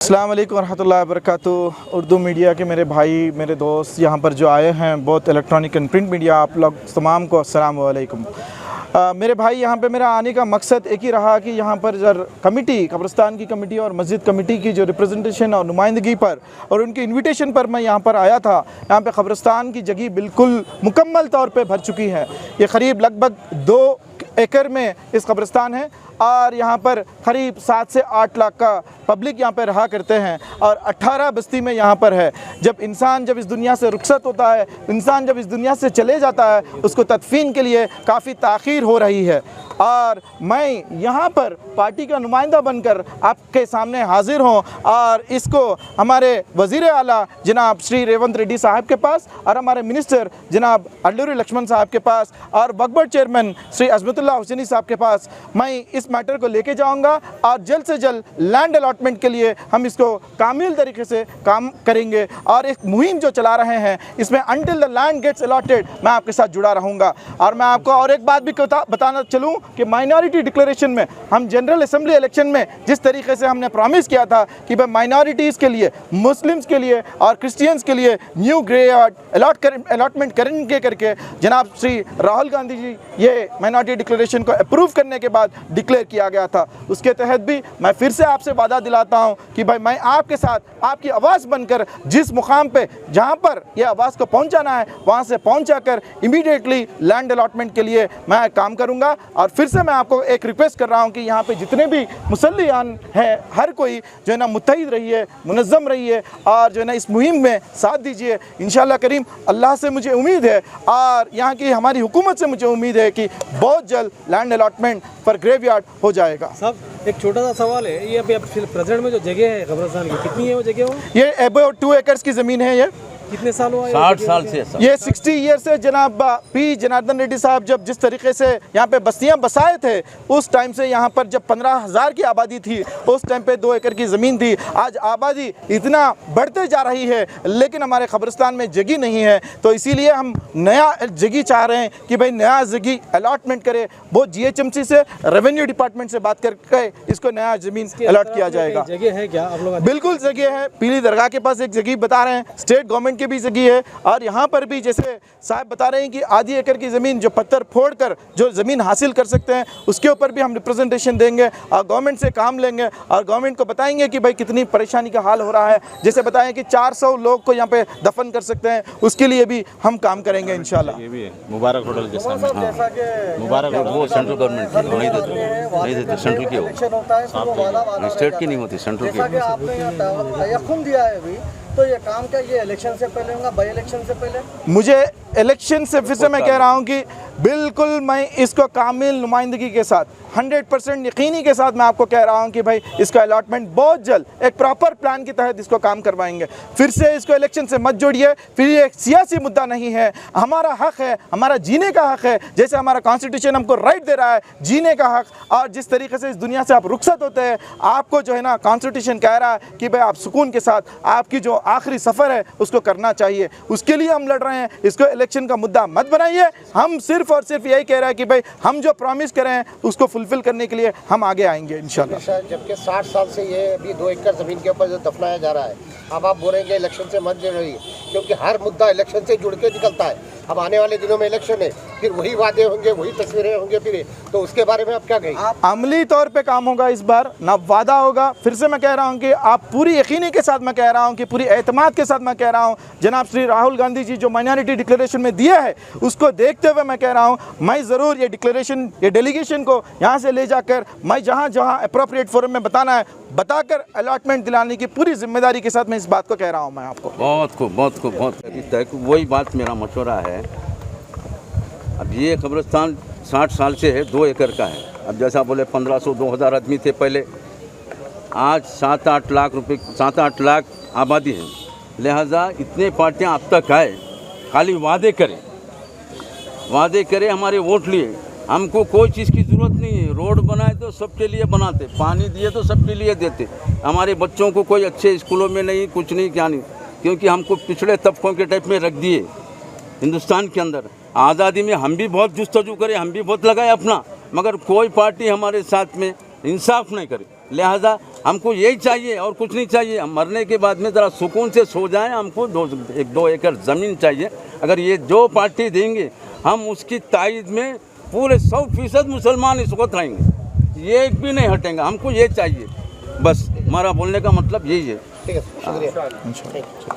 अस्सलाम वालेकुम रहमतुल्लाहि व बरकातुहू। उर्दू मीडिया के मेरे भाई मेरे दोस्त यहाँ पर जो आए हैं, बहुत इलेक्ट्रॉनिक एंड प्रिंट मीडिया, आप लोग तमाम को अस्सलाम वालेकुम। मेरे भाई यहाँ पे मेरा आने का मकसद एक ही रहा कि यहाँ पर जब कमेटी, कब्रिस्तान की कमेटी और मस्जिद कमेटी की जो रिप्रेजेंटेशन और नुमाइंदगी पर और उनके इन्विटेशन पर मैं यहाँ पर आया था। यहाँ पे कब्रिस्तान की जगह बिल्कुल मुकम्मल तौर पे भर चुकी है। ये क़रीब लगभग 2 एकड़ में इस कब्रिस्तान है और यहाँ पर करीब 7 से 8 लाख का पब्लिक यहाँ पर रहा करते हैं और 18 बस्ती में यहाँ पर है। जब इंसान जब इस दुनिया से रुखसत होता है, इंसान जब इस दुनिया से चले जाता है, उसको तदफीन के लिए काफ़ी ताख़ीर हो रही है और मैं यहाँ पर पार्टी का नुमाइंदा बनकर आपके सामने हाजिर हूँ और इसको हमारे वज़ीर आला जनाब श्री रेवंत रेड्डी साहब के पास और हमारे मिनिस्टर जनाब अल्लूरी लक्ष्मण साहब के पास और वक्फ बोर्ड चेयरमैन श्री अज़मतुल्लाह हुसैनी साहब के पास मैं इस मैटर को लेके जाऊँगा और जल्द से जल्द लैंड अलॉटमेंट के लिए हम इसको कामिल तरीके से काम करेंगे और एक मुहिम जो चला रहे हैं इसमें until the land gets allotted मैं आपके साथ जुड़ा रहूँगा। और मैं आपको और एक बात भी बताना चलूँ कि माइनॉरिटी डिक्लेरेशन में हम जनरल असेंबली इलेक्शन में जिस तरीके से हमने प्रॉमिस किया था कि भाई माइनॉरिटीज़ के लिए, मुस्लिम्स के लिए और क्रिश्चियंस के लिए न्यू ग्रे अलॉटमेंट करेंगे करके जनाब श्री राहुल गांधी जी ये माइनॉरिटी डिक्लेरेशन को अप्रूव करने के बाद डिक्लेयर किया गया था। उसके तहत भी मैं फिर से आपसे वादा दिलाता हूँ कि भाई मैं आपके साथ आपकी आवाज़ बनकर जिस मुकाम पे जहाँ पर यह आवाज़ को पहुँचाना है वहाँ से पहुँचा कर इमीडिएटली लैंड अलॉटमेंट के लिए मैं काम करूँगा। और फिर से मैं आपको एक रिक्वेस्ट कर रहा हूँ कि यहाँ पे जितने भी मुसल्लियान हैं हर कोई जो है ना मुत्तहिद रहिए, मुनज़्ज़म रहिए और जो है ना इस मुहिम में साथ दीजिए। इंशाअल्लाह करीम अल्लाह से मुझे उम्मीद है और यहाँ की हमारी हुकूमत से मुझे उम्मीद है कि बहुत जल्द लैंड अलॉटमेंट फॉर ग्रेवयार्ड हो जाएगा। साहब एक छोटा सा सवाल है, ये अभी प्रेजेंट में जो जगह है कब्रिस्तान की कितनी है वो जगह? ये अबाउट 2 एकड़ की ज़मीन है। ये कितने साल हुआ? 60 साल से ये 60 ईयर से जनाब पी जनार्दन रेड्डी साहब जब जिस तरीके से यहाँ पे बस्तियाँ बसाए थे उस टाइम से यहाँ पर जब 15,000 की आबादी थी उस टाइम पे 2 एकड़ की ज़मीन थी। आज आबादी इतना बढ़ते जा रही है लेकिन हमारे कब्रिस्तान में जगह नहीं है, तो इसीलिए हम नया जगह चाह रहे हैं कि भाई नया जगह अलॉटमेंट करे। वो GHMC से रेवेन्यू डिपार्टमेंट से बात करके इसको नया ज़मीन अलॉट किया जाएगा। जगह है क्या आप लोग? बिल्कुल जगह है। पीली दरगाह के पास एक जगह बता रहे हैं, स्टेट गवर्नमेंट की भी जगह है और यहाँ पर भी जैसे साहब बता रहे हैं कि आधी एकड़ की ज़मीन जो पत्थर फोड़ कर जो ज़मीन हासिल कर सकते हैं उसके ऊपर भी हम रिप्रेजेंटेशन देंगे और गवर्नमेंट से काम लेंगे और गवर्नमेंट को बताएंगे कि भाई कितनी परेशानी का हाल हो रहा है। जैसे बताएं कि 400 लोग को यहाँ पे दफन कर सकते हैं, उसके लिए भी हम काम करेंगे इंशाल्लाह। ये भी है मुबारक होटल के सामने। मुबारक होटल वो सेंट्रल गवर्नमेंट की नहीं देते सेंट्रल की हो, स्टेट की नहीं होती, सेंट्रल की दिया है अभी। तो ये काम क्या ये इलेक्शन से पहले होगा, बाई इलेक्शन से पहले? मुझे इलेक्शन से फिर से मैं कह रहा हूँ कि बिल्कुल मैं इसको कामिल नुमाइंदगी के साथ 100% यकीनी के साथ मैं आपको कह रहा हूँ कि भाई इसका अलॉटमेंट बहुत जल्द एक प्रॉपर प्लान के तहत इसको काम करवाएंगे। फिर से इसको इलेक्शन से मत जोड़िए। फिर ये एक सियासी मुद्दा नहीं है, हमारा हक है, हमारा जीने का हक है। जैसे हमारा कॉन्स्टिट्यूशन हमको राइट दे रहा है जीने का हक, और जिस तरीके से इस दुनिया से आप रुखसत होते हैं आपको जो है ना कॉन्स्टिट्यूशन कह रहा है कि भाई आप सुकून के साथ आपकी जो आखिरी सफ़र है उसको करना चाहिए। उसके लिए हम लड़ रहे हैं। इसको इलेक्शन का मुद्दा मत बनाइए। हम सिर्फ और सिर्फ यही कह रहे हैं कि भाई हम जो प्रॉमिस करें हैं उसको फुलफिल करने के लिए हम आगे आएंगे इंशाल्लाह। जबकि 60 साल से ये अभी 2 एकड़ ज़मीन के ऊपर जो दफनाया जा रहा है, अब आप बोलेंगे इलेक्शन से मत जुड़िए, क्योंकि हर मुद्दा इलेक्शन से जुड़ के निकलता है। अब आने वाले दिनों में इलेक्शन है, फिर वही वादे होंगे, वही तस्वीरें होंगे, फिर तो उसके बारे में आप क्या कहेंगे? अमली तौर पे काम होगा इस बार, ना वादा होगा। फिर से मैं कह रहा हूँ कि आप पूरी यकीनी के साथ मैं कह रहा हूँ कि पूरी एतमाद के साथ मैं कह रहा हूँ जनाब श्री राहुल गांधी जी जो माइनॉरिटी डिक्लेरेशन में दिया है उसको देखते हुए मैं कह रहा हूँ मैं ज़रूर ये डिक्लेरेशन ये डेलीगेशन को यहाँ से ले जाकर मैं जहाँ जहाँ अप्रोप्रिएट फोरम में बताना है बताकर अलॉटमेंट दिलाने की पूरी जिम्मेदारी के साथ मैं इस बात को कह रहा हूँ। मैं आपको बहुत वही बात मेरा मशवरा है। अब ये कब्रिस्तान 60 साल से है, 2 एकड़ का है। अब जैसा बोले 1500-2000 आदमी थे पहले, आज 7-8 लाख रुपए 7-8 लाख आबादी है। लिहाजा इतने पार्टियां अब तक आए, खाली वादे करें हमारे वोट लिए। हमको कोई चीज़ की ज़रूरत नहीं है। रोड बनाए तो सबके लिए बनाते, पानी दिए तो सबके लिए देते। हमारे बच्चों को कोई अच्छे स्कूलों में नहीं, कुछ नहीं, क्या नहीं, क्योंकि हमको पिछड़े तबकों के टाइप में रख दिए हिंदुस्तान के अंदर। आज़ादी में हम भी बहुत जुस्तजू करें, हम भी बहुत लगाए अपना, मगर कोई पार्टी हमारे साथ में इंसाफ नहीं करे। लिहाजा हमको यही चाहिए और कुछ नहीं चाहिए। हम मरने के बाद में ज़रा सुकून से सो जाएं। हमको 2 एकड़ ज़मीन चाहिए। अगर ये जो पार्टी देंगे हम उसकी तायद में पूरे 100% मुसलमान इस वक्त रहेंगे, ये एक भी नहीं हटेंगे। हमको ये चाहिए, बस हमारा बोलने का मतलब यही है। ठीक है, शुक्रिया। इंशाल्लाह।